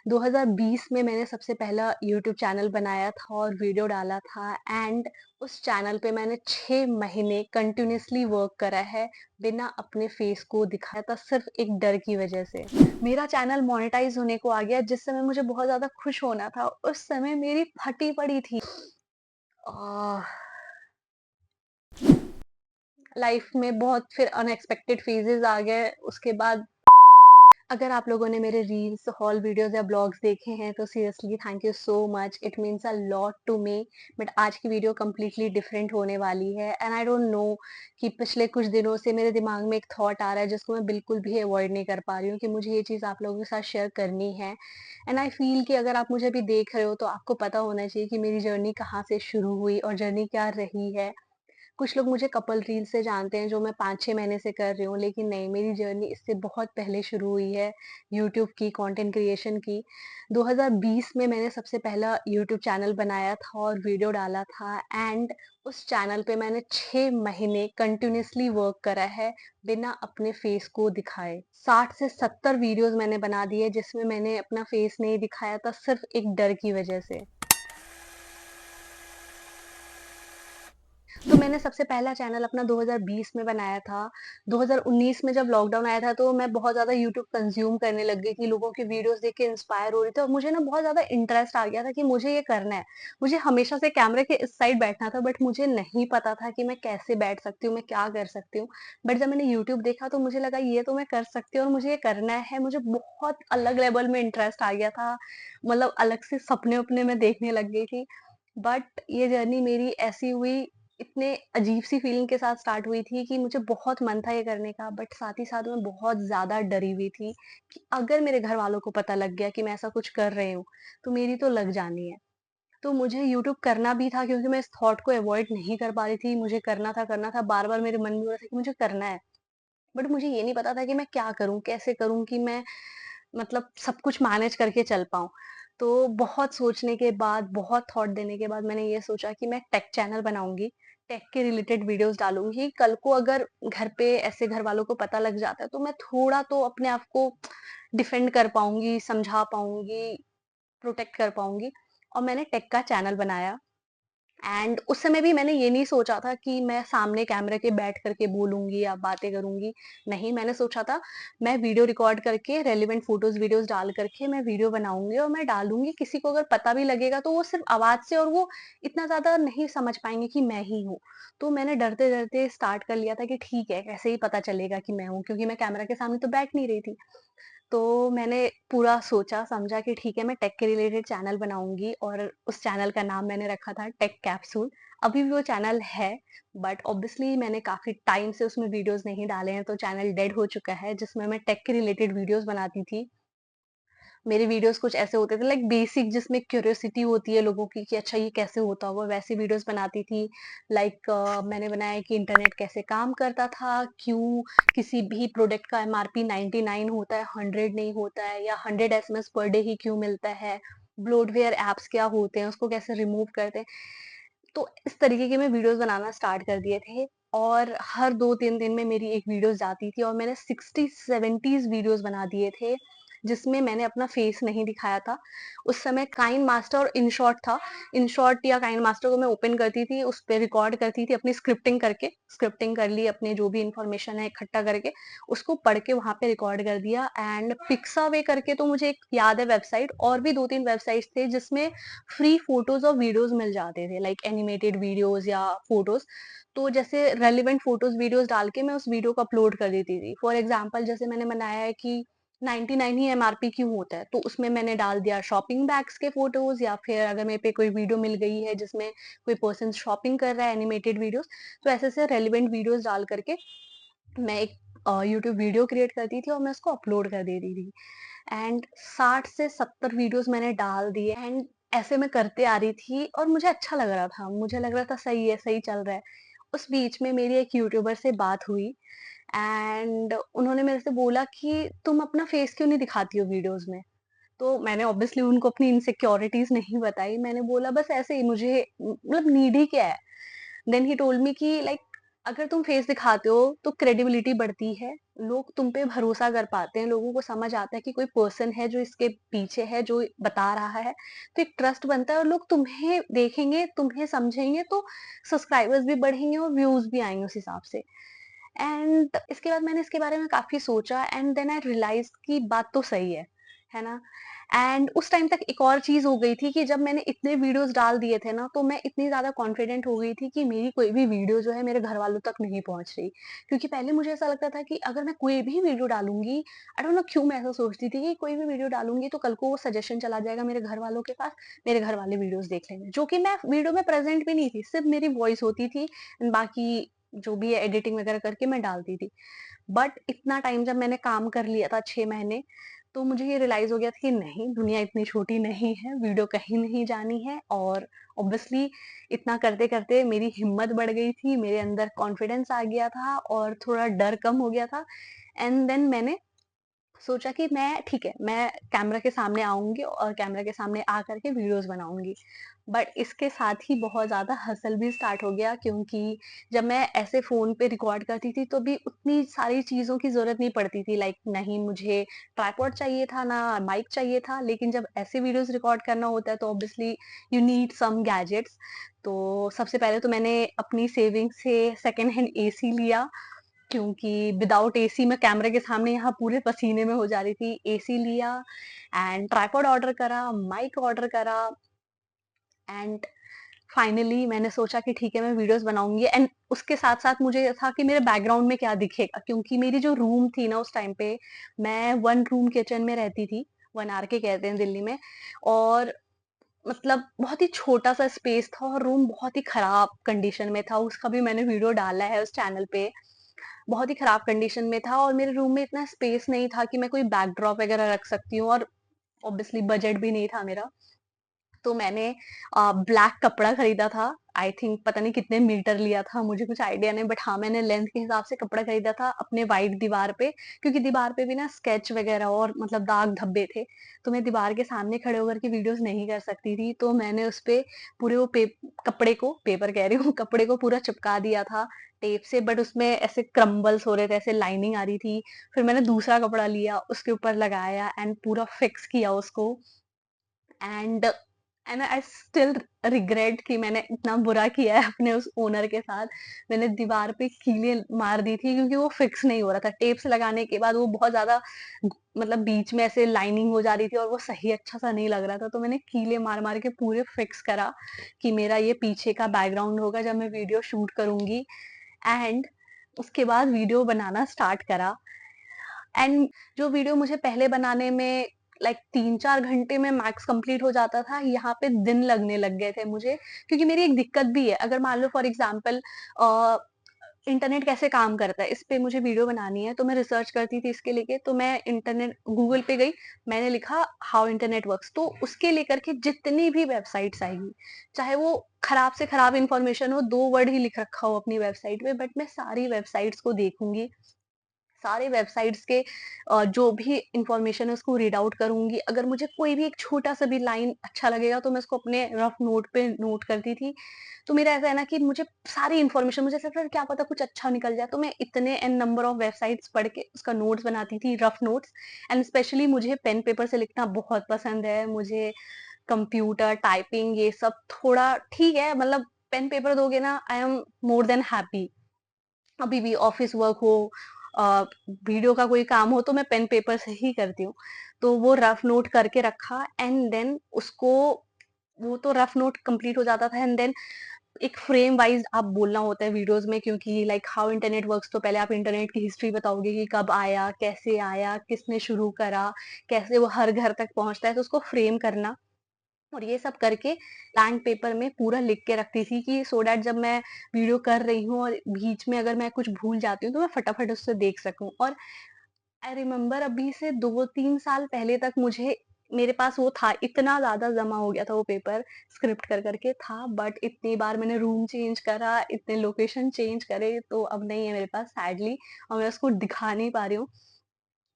2020 में मैंने सबसे पहला यूट्यूब चैनल बनाया था और वीडियो डाला था एंड उस चैनल पे मैंने 6 महीने कंटिन्यूअसली वर्क करा है, बिना अपने फेस को दिखाया था, सिर्फ एक डर की वजह से। मेरा चैनल मोनेटाइज़ होने को आ गया जिस समय मुझे बहुत ज़्यादा खुश होना था, उस समय मेरी फटी पड़ी थी। लाइफ में बहुत फिर अनएक्सपेक्टेड फेजेज़ आ गए, उसके बाद अगर आप लोगों ने मेरे रील्स, हॉल वीडियोज़ या ब्लॉग्स देखे हैं तो seriously thank you so much, it means a lot to me. But आज की वीडियो कंप्लीटली डिफरेंट होने वाली है एंड आई डोंट नो कि पिछले कुछ दिनों से मेरे दिमाग में एक थॉट आ रहा है जिसको मैं बिल्कुल भी अवॉइड नहीं कर पा रही हूँ कि मुझे ये चीज़ आप लोगों के साथ शेयर करनी है। एंड आई फील कि अगर आप मुझे अभी देख रहे हो तो आपको पता होना चाहिए कि मेरी जर्नी कहाँ से शुरू हुई और जर्नी क्या रही है। कुछ लोग मुझे कपल रील से जानते हैं जो मैं 5-6 महीने से कर रही हूँ, लेकिन नहीं, मेरी जर्नी इससे बहुत पहले शुरू हुई है यूट्यूब की, कंटेंट क्रिएशन की। 2020 में मैंने सबसे पहला यूट्यूब चैनल बनाया था और वीडियो डाला था एंड उस चैनल पे मैंने 6 महीने कंटिन्यूअसली वर्क करा है, बिना अपने फेस को दिखाए। 60 से 70 वीडियोज़ मैंने बना दिए जिसमें मैंने अपना फेस नहीं दिखाया था, सिर्फ एक डर की वजह से। तो मैंने सबसे पहला चैनल अपना 2020 में बनाया था। 2019 में जब लॉकडाउन आया था तो मैं बहुत ज़्यादा यूट्यूब कंज़्यूम करने लग गई थी, लोगों की वीडियोज़ देख के इंस्पायर हो रही थी और मुझे ना बहुत ज़्यादा इंटरेस्ट आ गया था कि मुझे ये करना है। मुझे हमेशा से कैमरे के इस साइड बैठना था, बट मुझे नहीं पता था कि मैं कैसे बैठ सकती हूँ, मैं क्या कर सकती हूँ। बट जब मैंने यूट्यूब देखा तो मुझे लगा ये तो मैं कर सकती हूँ और मुझे ये करना है। मुझे बहुत अलग लेवल में इंटरेस्ट आ गया था, मतलब अलग से सपने-वपने मैं देखने लग गई थी। बट ये जर्नी मेरी ऐसी हुई, इतने अजीब-सी फीलिंग के साथ स्टार्ट हुई थी कि मुझे बहुत मन था ये करने का, बट साथ ही साथ मैं बहुत ज़्यादा डरी हुई थी कि अगर मेरे घरवालों को पता लग गया कि मैं ऐसा कुछ कर रही हूँ, तो मेरी तो लग जानी है। तो मुझे यूट्यूब करना भी था क्योंकि मैं इस थॉट को अवॉइड नहीं कर पा रही थी, मुझे करना था, बार-बार मेरे मन में हो रहा था कि मुझे करना है। बट मुझे ये नहीं पता था कि मैं क्या करूँ, कैसे करूँ कि मैं मतलब सब कुछ मैनेज करके चल पाऊँ। तो बहुत सोचने के बाद, बहुत थॉट देने के बाद मैंने ये सोचा कि मैं टेक चैनल बनाऊँगी, टेक के रिलेटेड वीडियोज़ डालूँगी। कल को अगर घर पे ऐसे घरवालों को पता लग जाता है, तो मैं थोड़ा तो अपने आप को डिफेंड कर पाऊँगी, समझा पाऊँगी, प्रोटेक्ट कर पाऊँगी। और मैंने टेक का चैनल बनाया एंड उस समय भी मैंने ये नहीं सोचा था कि मैं सामने कैमरे के बैठ करके बोलूँगी या बातें करूँगी। नहीं, मैंने सोचा था मैं वीडियो रिकॉर्ड करके रेलेवेंट फ़ोटोज़, वीडियोज़ डाल करके मैं वीडियो बनाऊँगी और मैं डालूँगी। किसी को अगर पता भी लगेगा तो वो सिर्फ़ आवाज़ से, और वो इतना ज़्यादा नहीं समझ पाएँगे कि मैं ही हूँ। तो मैंने डरते-डरते स्टार्ट कर लिया था कि ठीक है, कैसे ही पता चलेगा कि मैं हूँ, क्योंकि मैं कैमरा के सामने तो बैठ नहीं रही थी। तो मैंने पूरा सोचा समझा कि ठीक है, मैं टेक के रिलेटेड चैनल बनाऊँगी और उस चैनल का नाम मैंने रखा था टेक कैप्सूल। अभी भी वो चैनल है, बट ऑब्वियसली मैंने काफ़ी टाइम से उसमें वीडियोज़ नहीं डाले हैं, तो चैनल डेड हो चुका है, जिसमें मैं टेक के रिलेटेड वीडियोज़ बनाती थी। मेरे वीडियोज़ कुछ ऐसे होते थे लाइक बेसिक, जिसमें क्यूरियोसिटी होती है लोगों की कि अच्छा ये कैसे होता होगा, वैसी वीडियोज़ बनाती थी। लाइक मैंने बनाया कि इंटरनेट कैसे काम करता था, क्यों किसी भी प्रोडक्ट का एमआरपी 99 होता है, 100 नहीं होता है, या 100 एसएमएस पर डे ही क्यों मिलता है, ब्लोटवेयर ऐप्स क्या होते हैं, उसको कैसे रिमूव करते हैं। तो इस तरीके के मैं वीडियोज़ बनाना स्टार्ट कर दिए थे और हर 2-3 दिन में मेरी एक वीडियोज़ जाती थी और मैंने 60-70 वीडियोज़ बना दिए थे, जिसमें मैंने अपना फेस नहीं दिखाया था। उस समय काइन मास्टर और इनशॉट था। इनशॉट या काइन मास्टर को मैं ओपन करती थी, उस पे रिकॉर्ड करती थी अपनी स्क्रिप्टिंग करके, स्क्रिप्टिंग कर ली, अपने जो भी इन्फॉर्मेशन है इकट्ठा करके, उसको पढ़ के वहाँ पे रिकॉर्ड कर दिया। एंड पिक्सावे करके, तो मुझे एक याद है वेबसाइट, और भी 2-3 वेबसाइट्स थे जिसमें फ्री फोटोज़ और वीडियोज़ मिल जाते थे, लाइक एनिमेटेड वीडियोज़ या फोटोज़। तो जैसे रेलेवेंट फोटोज़, वीडियोज़ डाल के मैं उस वीडियो को अपलोड कर देती थी। फॉर एग्जांपल जैसे मैंने बनाया है कि 99 ही एमआरपी क्यों होता है, तो उसमें मैंने डाल दिया शॉपिंग बैग्स के फोटोज़, या फिर अगर मेरे पे कोई वीडियो मिल गई है जिसमें कोई पर्सन शॉपिंग कर रहा है, एनिमेटेड वीडियोज़, तो ऐसे-ऐसे रेलेवेंट वीडियोज़ डाल करके मैं एक यूट्यूब वीडियो क्रिएट करती थी और मैं उसको अपलोड कर देती थी। एंड 60 से 70 वीडियोज़ मैंने डाल दिए एंड ऐसे मैं करते आ रही थी और मुझे अच्छा लग रहा था। मुझे लग रहा था सही है, सही चल रहा है। उस बीच में मेरी एक यूट्यूबर से बात हुई एंड उन्होंने मेरे से बोला कि तुम अपना फेस क्यों नहीं दिखाती हो वीडियोज़ में? तो मैंने ऑब्वियसली उनको अपनी इनसिक्योरिटीज़ नहीं बताई। मैंने बोला बस ऐसे ही, मुझे मतलब नीड ही क्या है? देन ही टोल्ड मी कि लाइक अगर तुम फेस दिखाते हो तो क्रेडिबिलिटी बढ़ती है, लोग तुम पे भरोसा कर पाते हैं, लोगों को समझ आता है कि कोई पर्सन है जो इसके पीछे है, जो बता रहा है, तो एक ट्रस्ट बनता है और लोग तुम्हें देखेंगे, तुम्हें समझेंगे, तो सब्सक्राइबर्स भी बढ़ेंगे और व्यूज भी आएंगे उस हिसाब से। एंड इसके बाद मैंने इसके बारे में काफ़ी सोचा एंड देन आई रियलाइज़्ड कि बात तो सही है ना? एंड उस टाइम तक एक और चीज़ हो गई थी कि जब मैंने इतने वीडियोज़ डाल दिए थे ना, तो मैं इतनी ज़्यादा कॉन्फिडेंट हो गई थी कि मेरी कोई भी वीडियो जो है मेरे घरवालों तक नहीं पहुँच रही। क्योंकि पहले मुझे ऐसा लगता था कि अगर मैं कोई भी वीडियो डालूँगी, आई डोंट नो क्यों मैं ऐसा सोचती थी कि कोई भी वीडियो डालूँगी तो कल को वो सजेशन चला जाएगा मेरे घरवालों के पास, मेरे घरवाले वीडियोज़ देख लेंगे। जो कि मैं वीडियो में प्रेज़ेंट भी नहीं थी, सिर्फ़ मेरी वॉइस होती थी एंड बाकी जो भी है एडिटिंग वगैरह करके मैं डालती थी। बट इतना टाइम जब मैंने काम कर लिया था 6 महीने, तो मुझे ये रियलाइज़ हो गया था कि नहीं, दुनिया इतनी छोटी नहीं है, वीडियो कहीं नहीं जानी है और ऑब्वियसली इतना करते-करते मेरी हिम्मत बढ़ गई थी, मेरे अंदर कॉन्फिडेंस आ गया था और थोड़ा डर कम हो गया था एंड देन मैंने सोचा कि मैं ठीक है, मैं कैमरा के सामने आऊँगी और कैमरा के सामने आ कर के वीडियोज़ बनाऊँगी। बट इसके साथ ही बहुत ज़्यादा हसल भी स्टार्ट हो गया क्योंकि जब मैं ऐसे फ़ोन पे रिकॉर्ड करती थी तो भी उतनी सारी चीज़ों की ज़रूरत नहीं पड़ती थी लाइक नहीं मुझे ट्राइपॉड चाहिए था, ना माइक चाहिए था। लेकिन जब ऐसे वीडियोज़ रिकॉर्ड करना होता है तो obviously you need some gadgets. तो सबसे पहले तो मैंने अपनी सेविंग से सेकंड हैंड एसी लिया क्योंकि विदाउट एसी मैं कैमरे के सामने यहाँ पूरे पसीने में हो जा रही थी। एसी लिया एंड ट्राइपॉड ऑर्डर करा, माइक ऑर्डर करा एंड फाइनली मैंने सोचा कि ठीक है मैं वीडियोज़ बनाऊँगी एंड उसके साथ-साथ मुझे ये था कि मेरे बैकग्राउंड में क्या दिखेगा क्योंकि मेरी जो रूम थी ना उस टाइम पे, मैं 1 रूम किचन में रहती थी, 1 आरके कहते हैं दिल्ली में और मतलब बहुत ही छोटा-सा स्पेस था और रूम बहुत ही खराब कंडीशन में था। उसका भी मैंने वीडियो डाला है उस चैनल पे। बहुत ही खराब कंडीशन में था और मेरे रूम में इतना स्पेस नहीं था कि मैं कोई बैकड्रॉप वगैरह रख सकती हूँ और ऑब्वियसली बजट भी नहीं था मेरा। तो मैंने ब्लैक कपड़ा खरीदा था। आई थिंक पता नहीं कितने मीटर लिया था, मुझे कुछ आइडिया नहीं बट हाँ, मैंने लेंथ के हिसाब से कपड़ा खरीदा था अपने व्हाइट दीवार पे क्योंकि दीवार पे भी ना स्केच वगैरह और मतलब दाग धब्बे थे। तो मैं दीवार के सामने खड़े होकर के वीडियोज़ नहीं कर सकती थी, तो मैंने उसपे पूरे वो कपड़े को पेपर कह रही हूँ कपड़े को पूरा चिपका दिया था टेप से बट उसमें ऐसे क्रम्बल्स हो रहे थे, ऐसे लाइनिंग आ रही थी। फिर मैंने दूसरा कपड़ा लिया, उसके ऊपर लगाया एंड पूरा फिक्स किया उसको and and I still regret कि मैंने इतना बुरा किया है अपने उस ओनर के साथ। मैंने दीवार पे कीलें मार दी थी क्योंकि वो फिक्स नहीं हो रहा था। टेप से लगाने के बाद वो बहुत ज़्यादा मतलब बीच में ऐसे लाइनिंग हो जा रही थी और वो सही अच्छा-सा नहीं लग रहा था। तो मैंने कीलें मार-मार के पूरे फिक्स करा कि मेरा ये पीछे का बैकग्राउंड होगा जब मैं वीडियो शूट करूँगी एंड उसके बाद वीडियो बनाना स्टार्ट करा। एंड जो वीडियो मुझे पहले बनाने में लाइक 3-4 घंटे में मैक्स कंप्लीट हो जाता था, यहाँ पे दिन लगने लग गए थे मुझे क्योंकि मेरी एक दिक्कत भी है। अगर मान लो फॉर एग्जांपल अ, इंटरनेट कैसे काम करता है, इस पे मुझे वीडियो बनानी है, तो मैं रिसर्च करती थी इसके लेके, तो मैं इंटरनेट गूगल पे गई, मैंने लिखा हाउ इंटरनेट वर्क्स, तो उसके लेकर के जितनी भी वेबसाइट्स आएगी, चाहे वो खराब से खराब इन्फॉर्मेशन हो, 2 वर्ड ही लिख रखा हो अपनी वेबसाइट पे, बट मैं सारी वेबसाइट्स को देखूँगी, सारे वेबसाइट्स के जो भी इंफॉर्मेशन है उसको रीड आउट करूँगी। अगर मुझे कोई भी एक छोटा-सा भी लाइन अच्छा लगेगा तो मैं उसको अपने रफ नोट पे नोट करती थी। तो मेरा ऐसा है ना कि मुझे सारी इंफॉर्मेशन मुझे ऐसा फिर क्या पता कुछ अच्छा निकल जाए, तो मैं इतने एन नंबर ऑफ वेबसाइट्स पढ़ के उसका नोट्स बनाती थी, रफ नोट्स एंड स्पेशली मुझे पेन पेपर से लिखना बहुत पसंद है। मुझे कंप्यूटर, टाइपिंग ये सब थोड़ा ठीक है मतलब पेन पेपर दोगे ना I am more than happy. अभी भी ऑफिस वर्क हो वीडियो का कोई काम हो तो मैं पेन पेपर से ही करती हूँ। तो वो रफ नोट करके रखा एंड देन उसको वो तो रफ नोट कंप्लीट हो जाता था एंड देन एक फ्रेम वाइज आप बोलना होता है वीडियोस में क्योंकि लाइक हाउ इंटरनेट वर्क्स तो पहले आप इंटरनेट की हिस्ट्री बताओगे कि कब आया, किसने शुरू करा, कैसे वो हर घर तक पहुंचता है, तो उसको फ्रेम करना और ये सब करके ब्लैंक पेपर में पूरा लिख के रखती थी कि सो दैट जब मैं वीडियो कर रही हूँ और बीच में अगर मैं कुछ भूल जाती हूँ तो मैं फटाफट उससे देख सकूं। और आई रिमेम्बर अभी से 2-3 साल पहले तक मुझे मेरे पास वो था, इतना ज़्यादा जमा हो गया था वो पेपर, स्क्रिप्ट कर करके था बट इतनी बार मैंने रूम चेंज करा, इतने लोकेशन चेंज करे तो अब नहीं है मेरे पास सैडली और मैं उसको दिखा नहीं पा रही हूँ।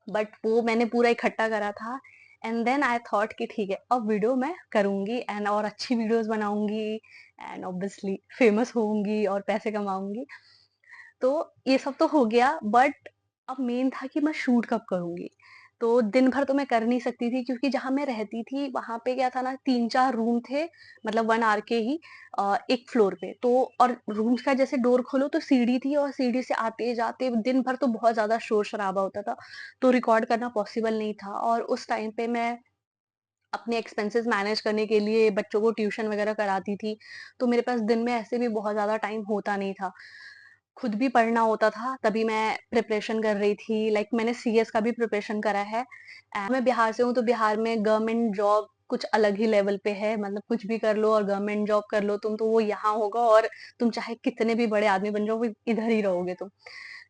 बट वो मैंने पूरा इकट्ठा करा था एंड देन आई थॉट कि ठीक है अब वीडियो मैं करूँगी एंड और अच्छी वीडियोज़ बनाऊँगी एंड ऑब्वियसली फेमस होऊँगी और पैसे कमाऊँगी। तो ये सब तो हो गया, बट अब मेन था कि मैं शूट कब करूँगी? तो दिन भर तो मैं कर नहीं सकती थी, क्योंकि जहाँ मैं रहती थी वहाँ पे क्या था ना, 3-4 रूम थे, मतलब 1 आर के ही, एक फ्लोर पे। तो और रूम्स का जैसे डोर खोलो तो सीढ़ी थी, और सीढ़ी से आते-जाते दिन भर तो बहुत ज़्यादा शोर-शराबा होता था। तो रिकॉर्ड करना पॉसिबल नहीं था, और उस टाइम पे मैं अपने एक्सपेंसेस मैनेज करने के लिए बच्चों को ट्यूशन वगैरह कराती थी। तो मेरे पास दिन में ऐसे भी बहुत ज़्यादा टाइम होता नहीं था। खुद भी पढ़ना होता था, तभी मैं प्रिपरेशन कर रही थी। लाइक मैंने सीएस का भी प्रिपरेशन करा है। मैं बिहार से हूँ, तो बिहार में गवर्नमेंट जॉब कुछ अलग ही लेवल पे है। मतलब कुछ भी कर लो और गवर्नमेंट जॉब कर लो तुम, तो वो यहाँ होगा, और तुम चाहे कितने भी बड़े आदमी बन जाओ, वो इधर ही रहोगे तुम।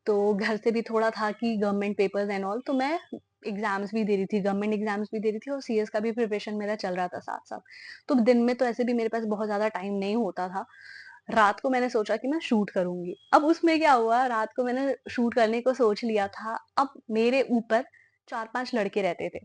तो घर से भी थोड़ा था कि गवर्नमेंट पेपर्स एंड ऑल, तो मैं एग्ज़ाम्स भी दे रही थी, गवर्नमेंट एग्ज़ाम्स भी दे रही थी, और सीएस का भी प्रिपरेशन मेरा चल रहा था साथ-साथ। तो दिन में तो ऐसे भी मेरे पास बहुत ज़्यादा टाइम नहीं होता था। रात को मैंने सोचा कि मैं शूट करूँगी। अब उसमें क्या हुआ, रात को मैंने शूट करने को सोच लिया था। अब मेरे ऊपर 4-5 लड़के रहते थे।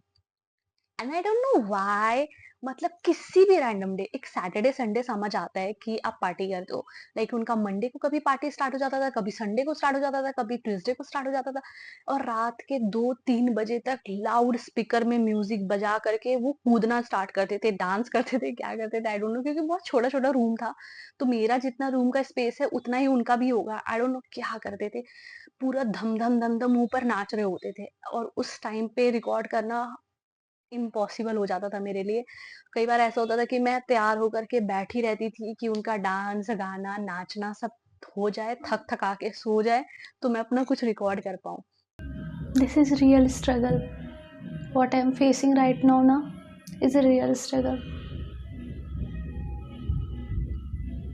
And I don't know why, मतलब किसी भी रैंडम डे, एक सैटरडे संडे समझ आता है कि आप पार्टी करते हो। लाइक उनका मंडे को कभी पार्टी स्टार्ट हो जाता था, कभी संडे को स्टार्ट हो जाता था, कभी ट्यूसडे को स्टार्ट हो जाता था, और रात के 2-3 बजे तक लाउड स्पीकर में म्यूजिक बजा करके वो कूदना स्टार्ट करते थे, डांस करते थे, क्या करते थे आई डोंट नो, क्योंकि बहुत छोटा छोटा रूम था। तो मेरा जितना रूम का स्पेस है उतना ही उनका भी होगा, आई डोंट नो क्या करते थे। पूरा धम धम धम धम ऊपर नाच रहे होते थे, और उस टाइम पे रिकॉर्ड करना इम्पॉसिबल हो जाता था मेरे लिए। कई बार ऐसा होता था कि मैं तैयार होकर के बैठी रहती थी कि उनका डांस, गाना, नाचना सब हो जाए, थक-थका के सो जाए, तो मैं अपना कुछ रिकॉर्ड कर पाऊँ। This is real struggle. What I am facing right now is a real struggle.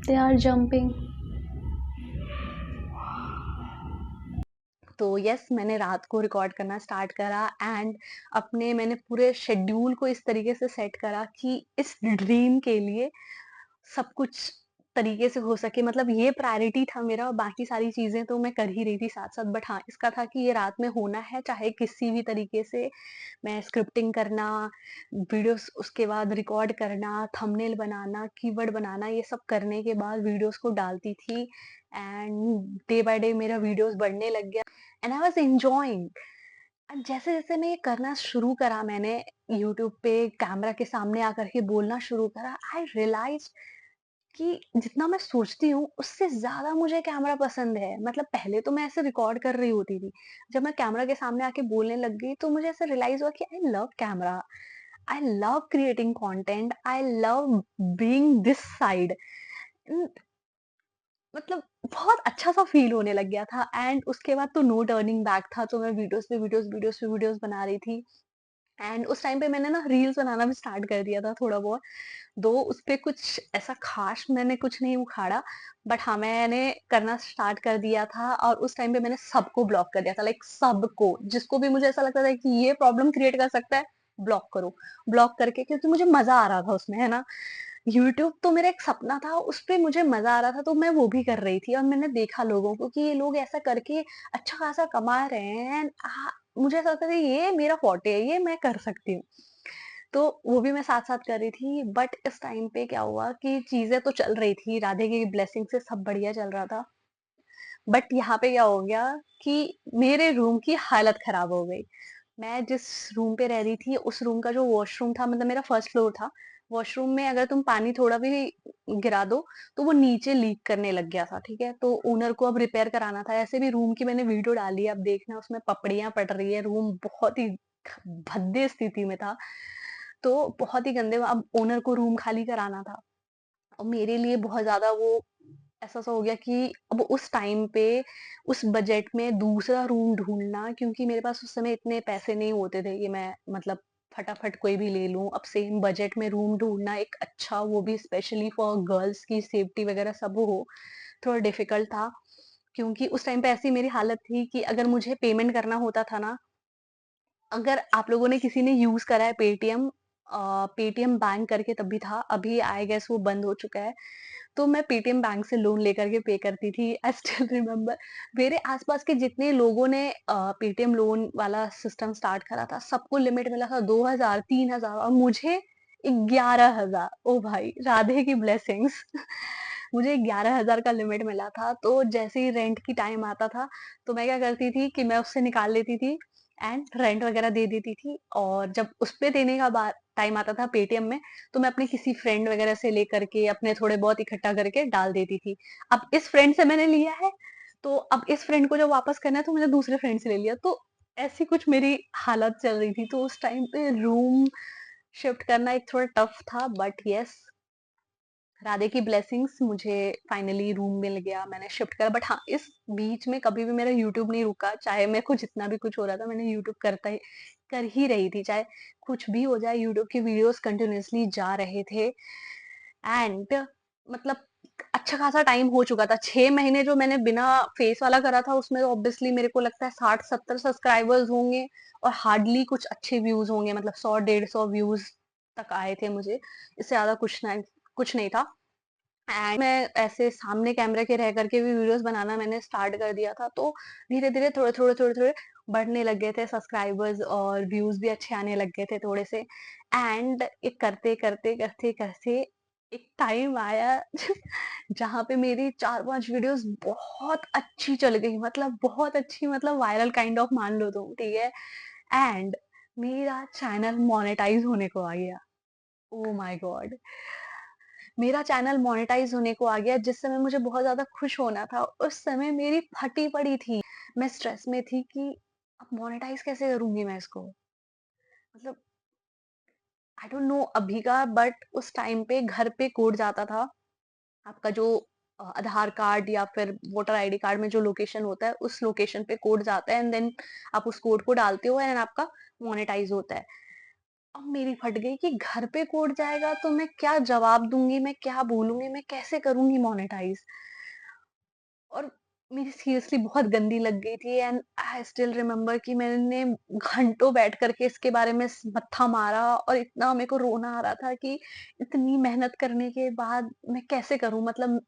They are jumping. तो यस, मैंने रात को रिकॉर्ड करना स्टार्ट करा, एंड अपने मैंने पूरे शेड्यूल को इस तरीके से सेट करा कि इस ड्रीम के लिए सब कुछ तरीके से हो सके, मतलब ये प्रायोरिटी था मेरा, और बाकी सारी चीज़ें तो मैं कर ही रही थी साथ-साथ, बट हाँ, इसका था कि ये रात में होना है, चाहे किसी भी तरीके से। मैं स्क्रिप्टिंग करना, वीडियोज़ उसके बाद रिकॉर्ड करना, थंबनेल बनाना, कीवर्ड बनाना, ये सब करने के बाद वीडियोज़ को डालती थी, एंड डे बाय डे मेरा वीडियोज़ बढ़ने लग गया, एंड आई वाज़ एन्जॉयिंग। जैसे-जैसे मैं ये करना शुरू करा, मैंने यूट्यूब पे कैमरा के सामने आकर के बोलना शुरू करा, आई रियलाइज़्ड कि जितना मैं सोचती हूँ, उससे ज़्यादा मुझे कैमरा पसंद है। मतलब पहले तो मैं ऐसे रिकॉर्ड कर रही होती थी। जब मैं कैमरा के सामने आके बोलने लग गई, तो मुझे ऐसा रियलाइज़ हुआ कि I love camera, I love creating content, I love being this side. Um, मतलब बहुत अच्छा-सा फ़ील होने लग गया था, एंड उसके बाद तो नो टर्निंग बैक था, तो मैं वीडियोज़ पे वीडियोज़, वीडियोज़ पे वीडियोज़ बना रही थी, एंड उस टाइम पे मैंने ना रील्स बनाना भी स्टार्ट कर दिया था थोड़ा बहुत। दो उसपे कुछ ऐसा ख़ास मैंने कुछ नहीं उखाड़ा, बट हाँ, मैंने करना स्टार्ट कर दिया था, और उस टाइम पे मैंने सबको ब्लॉक कर दिया था, लाइक सबको, जिसको भी मुझे ऐसा लगता था कि ये प्रॉब्लम क्रिएट कर सकता है, ब्लॉक करो। ब्लॉक करके, क्योंकि मुझे मज़ा आ रहा था उसमें, है ना? यूट्यूब तो मेरा एक सपना था, उसपे मुझे मज़ा आ रहा था, तो मैं वो भी कर रही थी, और मैंने देखा लोगों को कि ये लोग ऐसा करके अच्छा खासा कमा रहे हैं, एंड मुझे ऐसा लगता था ये मेरा फॉर्टे है, ये मैं कर सकती हूँ। तो वो भी मैं साथ-साथ कर रही थी, बट इस टाइम पे क्या हुआ कि चीज़ें तो चल रही थी, राधे की ब्लेसिंग से सब बढ़िया चल रहा था। बट यहाँ पे क्या हो गया कि मेरे रूम की हालत खराब हो गई। मैं जिस रूम पे रह रही थी, उस रूम का जो वॉशरूम था, मतलब मेरा फर्स्ट फ्लोर था। वॉशरूम में अगर तुम पानी थोड़ा भी गिरा दो, तो वो नीचे लीक करने लग गया था, ठीक है? तो ओनर को अब रिपेयर कराना था। ऐसे भी रूम की मैंने वीडियो डाली है, अब देखना उसमें पपड़ियाँ पड़ रही है, रूम बहुत ही भद्दे स्थिति में था। तो बहुत ही गंदे, अब ओनर को रूम खाली कराना था, और मेरे लिए बहुत ज़्यादा वो ऐसा-सा हो गया कि अब उस टाइम पे, उस बजट में दूसरा रूम ढूँढना, क्योंकि मेरे पास उस समय इतने पैसे नहीं होते थे कि मैं मतलब फटाफट कोई भी ले लूँ। अब सेम बजट में रूम ढूँढना एक अच्छा, वो भी स्पेशली फॉर गर्ल्स की सेफ्टी वगैरह सब हो, थोड़ा डिफ़िकल्ट था। क्योंकि उस टाइम पे ऐसी मेरी हालत थी कि अगर मुझे पेमेंट करना होता था ना, अगर आप लोगों ने किसी ने यूज़ करा है पेटीएम, पेटीएम बैंक करके तब भी था, अभी आई गेस वो बंद हो चुका है। तो मैं पेटीएम बैंक से लोन लेकर के पे करती थी। आई स्टिल रिमेंबर, मेरे आस-पास के जितने लोगों ने पेटीएम लोन वाला सिस्टम स्टार्ट करा था, सबको लिमिट मिला था 2000, 3000, और मुझे 11,000। ओ भाई! राधे की ब्लेसिंग्स। मुझे 11,000 का लिमिट मिला था, तो जैसे ही रेंट की टाइम आता था, तो मैं क्या करती थी कि मैं उससे निकाल लेती थी एंड रेंट वगैरह दे देती थी। और जब उस पे देने का टाइम आता था पेटीएम में, तो मैं अपने किसी फ्रेंड वगैरह से लेकर के अपने थोड़े बहुत इकट्ठा करके डाल देती थी। अब इस फ्रेंड से मैंने लिया है, तो अब इस फ्रेंड को जब वापस करना है तो मैंने दूसरे फ्रेंड से ले लिया। तो ऐसी कुछ मेरी हालत चल रही थी। तो उस टाइम पे रूम शिफ्ट करना एक थोड़ा टफ था, बट यस, राधे की ब्लेसिंग्स, मुझे फाइनली रूम मिल गया, मैंने शिफ्ट करा। बट हाँ, इस बीच में कभी भी मेरा यूट्यूब नहीं रुका। चाहे मेरे को जितना भी कुछ हो रहा था, मैंने यूट्यूब कर ही रही थी। चाहे कुछ भी हो जाए, यूट्यूब की वीडियोस कंटिन्यूअसली जा रहे थे। एंड मतलब अच्छा खासा टाइम हो चुका था। 6 महीने जो मैंने बिना फेस वाला करा था, उसमें ऑब्वियसली मेरे को लगता है 60-70 सब्सक्राइबर्स होंगे और हार्डली कुछ अच्छे व्यूज होंगे। मतलब 100-150 व्यूज तक आए थे मुझे, इससे ज्यादा कुछ नहीं था। एंड मैं ऐसे सामने कैमरे के रह करके भी वीडियोस बनाना मैंने स्टार्ट कर दिया था। तो धीरे धीरे थोड़े थोड़े बढ़ने लग गए थे सब्सक्राइबर्स, और व्यूज भी अच्छे आने लग गए थे थोड़े से। एंड एक करते करते एक टाइम आया जहाँ पे मेरी 4-5 वीडियोस बहुत अच्छी चल गई, मतलब बहुत अच्छी, मतलब वायरल काइंड ऑफ मान लो तुम, ठीक है। एंड मेरा चैनल मोनेटाइज होने को आ गया। ओ माय गॉड, मेरा चैनल मोनेटाइज होने को आ गया। जिस समय मुझे बहुत ज्यादा खुश होना था, उस समय मेरी फटी पड़ी थी। मैं स्ट्रेस में थी कि अब मोनेटाइज कैसे करूंगी मैं इसको। मतलब आई डोंट नो अभी का, बट उस टाइम पे घर पे कोड जाता था। आपका जो आधार कार्ड या फिर वोटर आईडी कार्ड में जो लोकेशन होता है, उस लोकेशन पे कोड जाता है, एंड देन आप उस कोड को डालते हो एंड आपका मोनेटाइज होता है। अब मेरी फट गई कि घर पे कोड जाएगा तो मैं क्या जवाब दूंगी, मैं क्या बोलूंगी, मैं कैसे करूंगी मोनेटाइज। और मेरी सीरियसली बहुत गंदी लग गई थी। एंड आई स्टिल रिमेम्बर कि मैंने घंटों बैठ करके इसके बारे में मत्था मारा, और इतना मेरे को रोना आ रहा था कि इतनी मेहनत करने के बाद मैं कैसे करूं। मतलब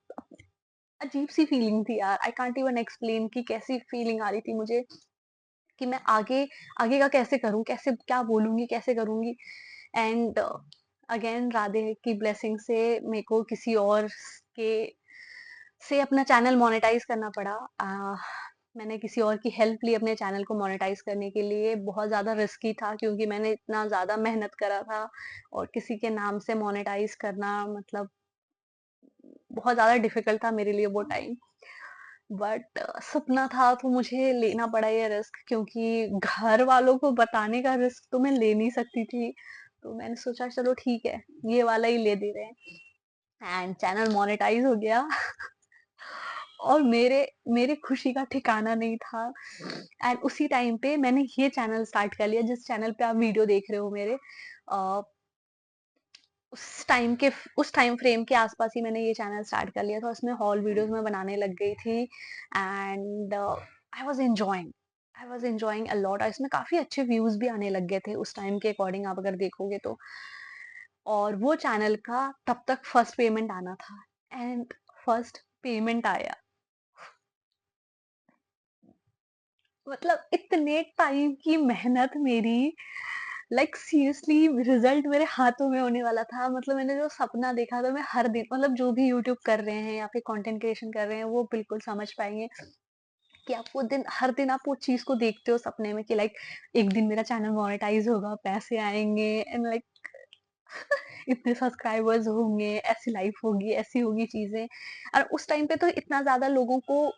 अजीब सी फीलिंग थी यार, आई कांट इवन एक्सप्लेन कि कैसी फीलिंग आ रही थी मुझे, कि मैं आगे आगे का कैसे करूं, कैसे क्या बोलूंगी, कैसे करूंगी। एंड अगेन राधे की ब्लेसिंग से मेरे को किसी और के से अपना चैनल मोनेटाइज करना पड़ा। मैंने किसी और की हेल्प ली अपने चैनल को मोनेटाइज करने के लिए। बहुत ज़्यादा रिस्की था, क्योंकि मैंने इतना ज़्यादा मेहनत करा था, और किसी के नाम से मोनेटाइज करना मतलब बहुत ज़्यादा डिफिकल्ट था मेरे लिए वो टाइम। बट सपना था तो मुझे लेना पड़ा ये रिस्क, क्योंकि घर वालों को बताने का रिस्क तो मैं ले नहीं सकती थी। तो मैंने सोचा चलो ठीक है, ये वाला ही ले दे रहे हैं। एंड चैनल मोनेटाइज हो गया। और मेरे खुशी का ठिकाना नहीं था। एंड उसी टाइम पे मैंने ये चैनल स्टार्ट कर लिया जिस चैनल पे आप वीडियो देख रहे हो मेरे। अ, उस टाइम फ्रेम के आसपास ही मैंने ये चैनल स्टार्ट कर लिया था। उसमें हॉल वीडियोस में बनाने लग गई थी। And I was enjoying a lot, और इसमें काफी अच्छे व्यूज भी आने लग गए थे उस टाइम के अकॉर्डिंग, आप अगर देखोगे तो। और वो चैनल का तब तक फर्स्ट पेमेंट आना था। एंड फर्स्ट पेमेंट आया। मतलब इतने टाइम की मेहनत मेरी, लाइक सीरियसली रिजल्ट मेरे हाथों में होने वाला था। मतलब मैंने जो सपना देखा था, मैं हर दिन, मतलब जो भी यूट्यूब कर रहे हैं या फिर कंटेंट क्रिएशन कर रहे हैं, वो बिल्कुल समझ पाएंगे कि आप वो दिन, हर दिन आप वो चीज को देखते हो सपने में कि लाइक एक दिन मेरा चैनल मोनेटाइज होगा, पैसे आएंगे, एंड लाइक इतने सब्सक्राइबर्स होंगे, ऐसी लाइफ होगी, ऐसी होगी चीजें। और उस टाइम पे तो इतना ज्यादा लोगों को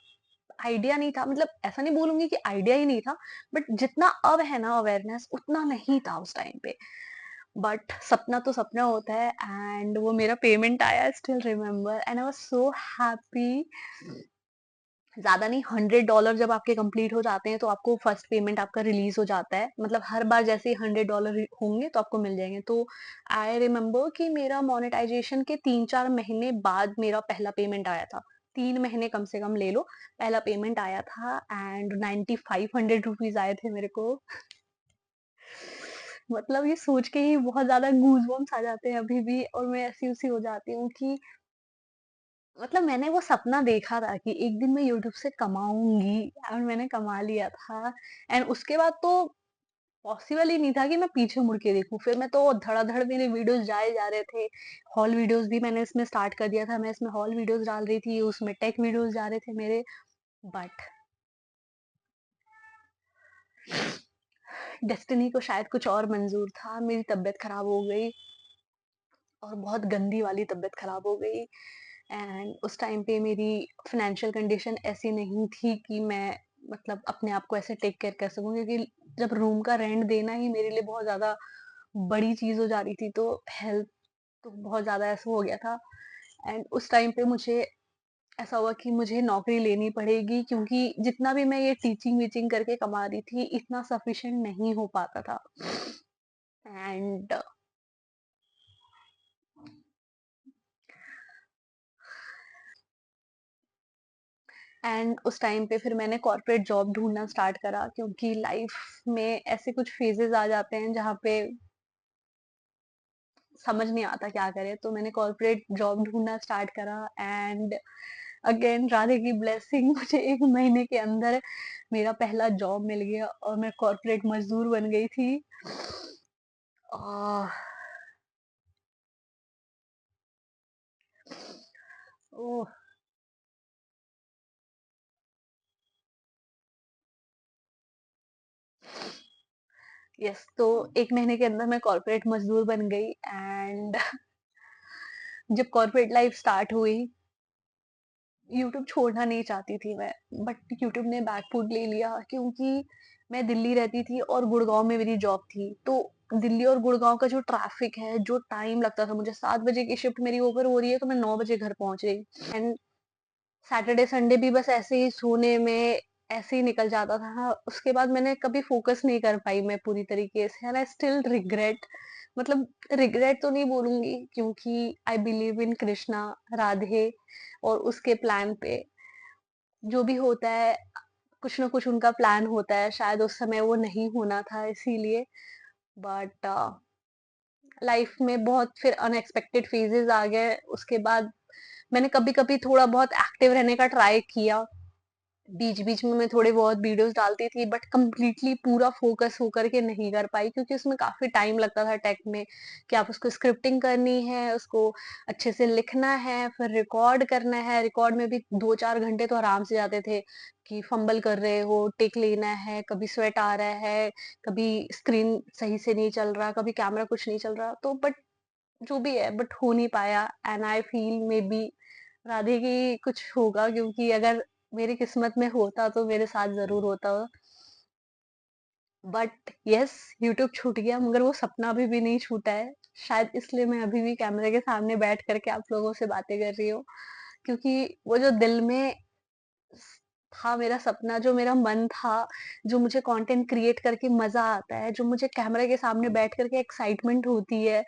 आइडिया नहीं था। मतलब ऐसा नहीं बोलूंगी कि आइडिया ही नहीं था, बट जितना अब है ना अवेयरनेस, उतना नहीं था उस टाइम पे। बट सपना तो सपना होता है। एंड वो मेरा पेमेंट आया, still remember, and I was so happy. ज्यादा नहीं, $100 जब आपके कंप्लीट हो जाते हैं तो आपको फर्स्ट पेमेंट आपका रिलीज हो जाता है। मतलब हर बार जैसे ही $100 होंगे तो आपको मिल जाएंगे। तो आई रिमेम्बर कि मेरा मोनेटाइजेशन के 3-4 महीने बाद मेरा पहला पेमेंट आया था। 3 महीने कम से कम ले लो, पहला पेमेंट आया था। एंड 9500 रुपीज आए थे मेरे को। मतलब ये सोच के ही बहुत ज्यादा गूज बम्स आ जाते हैं अभी भी, और मैं ऐसी उसी हो जाती हूँ कि मतलब मैंने वो सपना देखा था कि एक दिन मैं यूट्यूब से कमाऊंगी, और मैंने कमा लिया था। एंड उसके बाद तो पॉसिबल ही नहीं था कि मैं पीछे मुड़ के देखूँ। फिर मैं तो धड़ाधड़ मेरे वीडियोज़ जाए जा रहे थे। हॉल वीडियोज़ भी मैंने इसमें स्टार्ट कर दिया था। मैं इसमें हॉल वीडियोज़ डाल रही थी, उसमें टेक वीडियोज़ जा रहे थे मेरे। बट डेस्टिनी को शायद कुछ और मंज़ूर था। मेरी तबीयत खराब हो गई और बहुत गंदी वाली तबीयत खराब हो गई। एंड उस टाइम पे मेरी फाइनेंशियल कंडीशन ऐसी नहीं थी कि मैं मतलब अपने आप को ऐसे टेक केयर कर सकूं, क्योंकि जब रूम का रेंट देना ही मेरे लिए बहुत ज्यादा बड़ी चीज हो जा रही थी, तो हेल्थ तो बहुत ज्यादा ऐसा हो गया था। एंड उस टाइम पे मुझे ऐसा हुआ कि मुझे नौकरी लेनी पड़ेगी, क्योंकि जितना भी मैं ये टीचिंग वीचिंग करके कमा रही थी इतना सफिशिएंट नहीं हो पाता था। एंड उस टाइम पे फिर मैंने कॉर्पोरेट जॉब ढूँढना स्टार्ट करा, क्योंकि लाइफ में ऐसे कुछ फेजेज़ आ जाते हैं जहाँ पे समझ नहीं आता क्या करें। तो मैंने कॉर्पोरेट जॉब ढूँढना स्टार्ट करा। एंड अगेन राधे की ब्लेसिंग, मुझे 1 महीने के अंदर मेरा पहला जॉब मिल गया और मैं कॉर्पोरेट मज़दूर बन गई थी। आह! ओह! यस, तो 1 महीने के अंदर मैं कॉर्पोरेट मज़दूर बन गई। एंड जब कॉर्पोरेट लाइफ स्टार्ट हुई, यूट्यूब छोड़ना नहीं चाहती थी मैं, बट यूट्यूब ने बैकफुट ले लिया, क्योंकि मैं दिल्ली रहती थी और गुड़गांव में मेरी जॉब थी। तो दिल्ली और गुड़गांव का जो ट्रैफिक है, जो टाइम लगता था, मुझे 7 बजे की शिफ्ट मेरी ओवर हो रही है तो मैं 9 बजे घर पहुंच गई। एंड सैटरडे संडे भी बस ऐसे ही सोने में ऐसे ही निकल जाता था। उसके बाद मैंने कभी फोकस नहीं कर पाई मैं पूरी तरीके से। एंड आई स्टिल रिग्रेट, मतलब रिग्रेट तो नहीं बोलूंगी, क्योंकि I believe in Krishna, Radhe और उसके प्लान पे। जो भी होता है, कुछ ना कुछ उनका प्लान होता है। शायद उस समय वो नहीं होना था इसीलिए। बट लाइफ में बहुत फिर अनएक्सपेक्टेड फेजेस आ गए। उसके बाद मैंने कभी-कभी थोड़ा बहुत एक्टिव रहने का ट्राई किया। बीच-बीच में मैं थोड़े बहुत वीडियोस डालती थी, बट कंप्लीटली पूरा फोकस होकर के नहीं कर पाई, क्योंकि उसमें काफ़ी टाइम लगता था टेक में, कि आप उसको स्क्रिप्टिंग करनी है, उसको अच्छे से लिखना है, फिर रिकॉर्ड करना है। रिकॉर्ड में भी 2-4 घंटे तो आराम से जाते थे, कि फंबल कर रहे हो, टेक लेना है, कभी स्वेट आ रहा है, कभी स्क्रीन सही से नहीं चल रहा, कभी कैमरा कुछ नहीं चल रहा। तो बट जो भी है, बट हो नहीं पाया। And I feel may be Radhe की कुछ होगा, क्योंकि अगर मेरी किस्मत में होता तो मेरे साथ जरूर होता। बट यस, यूट्यूब छूट गया, मगर वो सपना अभी भी नहीं छूटा है। शायद इसलिए मैं अभी भी कैमरे के सामने बैठ करके आप लोगों से बातें कर रही हूँ, क्योंकि वो जो दिल में था मेरा सपना, जो मेरा मन था, जो मुझे कंटेंट क्रिएट करके मजा आता है, जो मुझे कैमरे के सामने बैठ करके एक्साइटमेंट होती है,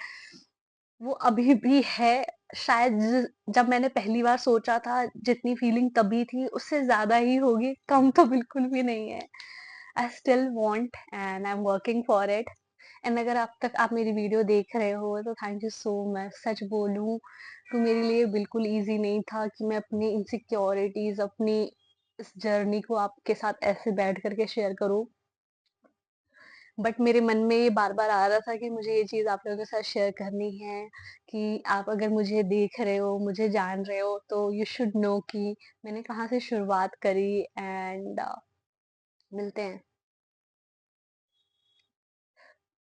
वो अभी भी है। शायद जब मैंने पहली बार सोचा था, जितनी फीलिंग तभी थी उससे ज्यादा ही होगी, कम तो बिल्कुल भी नहीं है। I still want and I am working for it. And अगर अब तक आप मेरी वीडियो देख रहे हो तो थैंक यू सो मच। सच बोलूं तो मेरे लिए बिल्कुल इजी नहीं था कि मैं अपनी इनसिक्योरिटीज, अपनी इस जर्नी को आपके साथ ऐसे बैठ करके शेयर करूं। बट मेरे मन में ये बार-बार आ रहा था कि मुझे ये चीज़ आप लोगों के साथ शेयर करनी है, कि आप अगर मुझे देख रहे हो, मुझे जान रहे हो, तो यू शुड नो कि मैंने कहाँ से शुरुआत करी। एंड मिलते हैं।